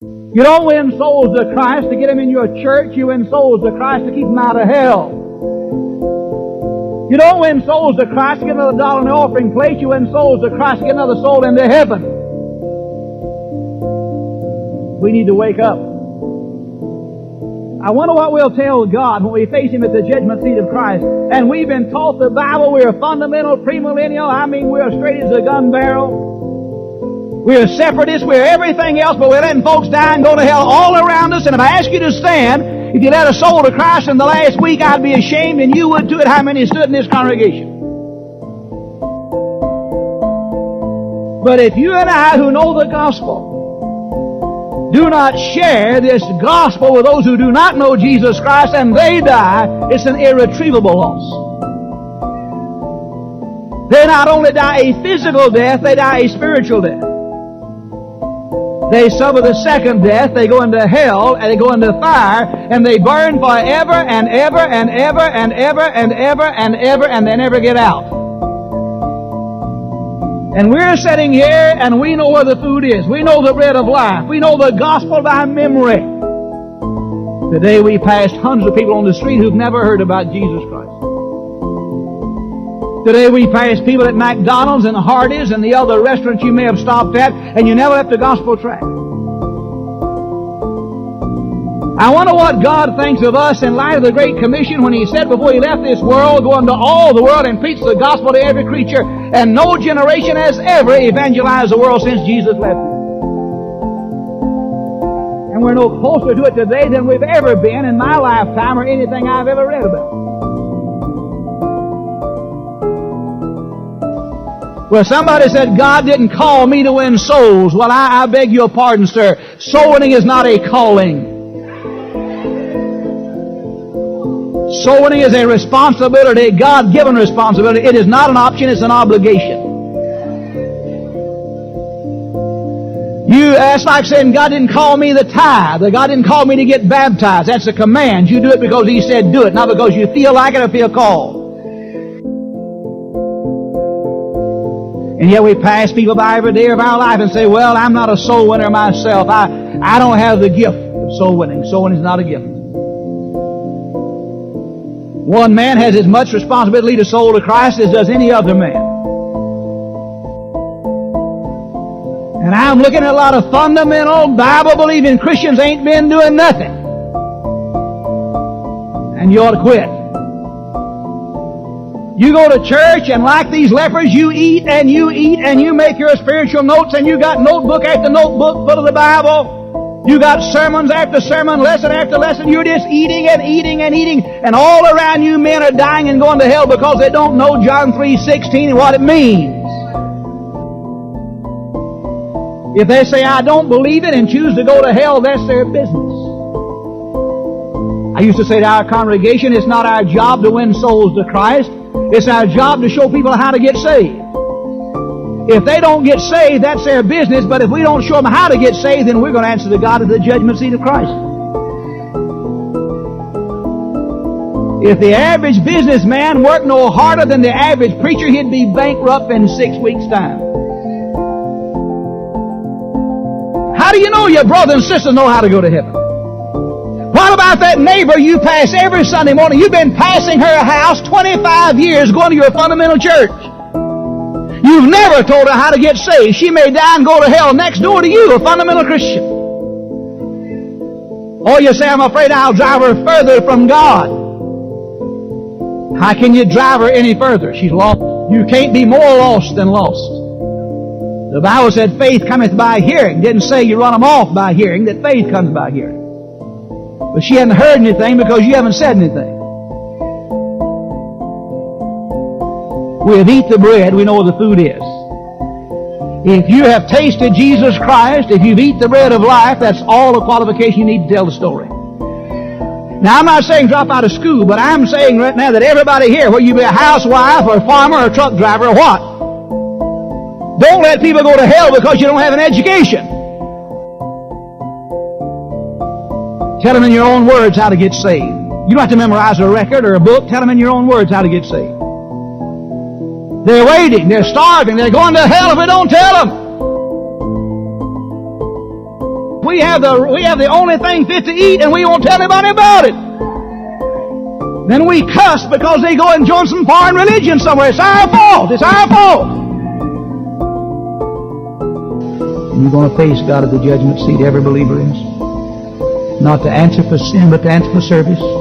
You don't win souls to Christ to get them in your church. You win souls to Christ to keep them out of hell. You don't win souls to Christ to get another dollar in the offering plate. You win souls to Christ to get another soul into heaven. We need to wake up. I wonder what we'll tell God when we face Him at the judgment seat of Christ. And we've been taught the Bible. We're fundamental, premillennial. I mean, we're straight as a gun barrel. We're separatists. We're everything else, but we're letting folks die and go to hell all around us. And if I ask you to stand, if you led a soul to Christ in the last week, I'd be ashamed, and you would too, at how many stood in this congregation. But if you and I, who know the gospel, do not share this gospel with those who do not know Jesus Christ and they die, it's an irretrievable loss. They not only die a physical death, they die a spiritual death. They suffer the second death, they go into hell, and they go into fire, and they burn forever and ever and ever and ever and ever and ever, and they never get out. And we're sitting here and we know where the food is. We know the bread of life. We know the gospel by memory. Today we passed hundreds of people on the street who've never heard about Jesus Christ. Today we passed people at McDonald's and Hardee's and the other restaurants you may have stopped at, and you never left the gospel track. I wonder what God thinks of us in light of the Great Commission when He said before He left this world, go into all the world and preach the gospel to every creature, and no generation has ever evangelized the world since Jesus left it. And we're no closer to it today than we've ever been in my lifetime or anything I've ever read about. Well, somebody said, God didn't call me to win souls. Well, I beg your pardon, sir. Soul winning is not a calling. Soul winning is a responsibility, a God-given responsibility. It is not an option, it's an obligation. That's like saying, God didn't call me to tithe, or God didn't call me to get baptized. That's a command. You do it because He said do it, not because you feel like it or feel called. And yet we pass people by every day of our life and say, well, I'm not a soul winner myself. I don't have the gift of soul winning. Soul winning is not a gift. One man has as much responsibility to soul to Christ as does any other man. And I'm looking at a lot of fundamental, Bible-believing Christians ain't been doing nothing. And you ought to quit. You go to church and like these lepers, you eat and you eat and you make your spiritual notes and you got notebook after notebook full of the Bible. You got sermons after sermon, lesson after lesson. You're just eating and eating and eating. And all around you men are dying and going to hell because they don't know John 3:16 and what it means. If they say, I don't believe it and choose to go to hell, that's their business. I used to say to our congregation, it's not our job to win souls to Christ. It's our job to show people how to get saved. If they don't get saved, that's their business, but if we don't show them how to get saved, then we're going to answer to God at the judgment seat of Christ. If the average businessman worked no harder than the average preacher, he'd be bankrupt in 6 weeks' time. How do you know your brothers and sisters know how to go to heaven? What about that neighbor you pass every Sunday morning? You've been passing her house 25 years going to your fundamental church. You've never told her how to get saved. She may die and go to hell next door to you, a fundamental Christian. Or you say, I'm afraid I'll drive her further from God. How can you drive her any further? She's lost. You can't be more lost than lost. The Bible said faith cometh by hearing. It didn't say you run them off by hearing, that faith comes by hearing. But she hadn't heard anything because you haven't said anything. We have eaten the bread, we know what the food is. If you have tasted Jesus Christ, if you've eaten the bread of life, that's all the qualification you need to tell the story. Now, I'm not saying drop out of school, but I'm saying right now that everybody here, whether you be a housewife or a farmer or a truck driver or what, don't let people go to hell because you don't have an education. Tell them in your own words how to get saved. You don't have to memorize a record or a book. Tell them in your own words how to get saved. They're waiting. They're starving. They're going to hell if we don't tell them. we have the only thing fit to eat and we won't tell anybody about it. Then we cuss because they go and join some foreign religion somewhere. It's our fault. It's our fault. And you're going to face God at the judgment seat, every believer is. Not to answer for sin, but to answer for service.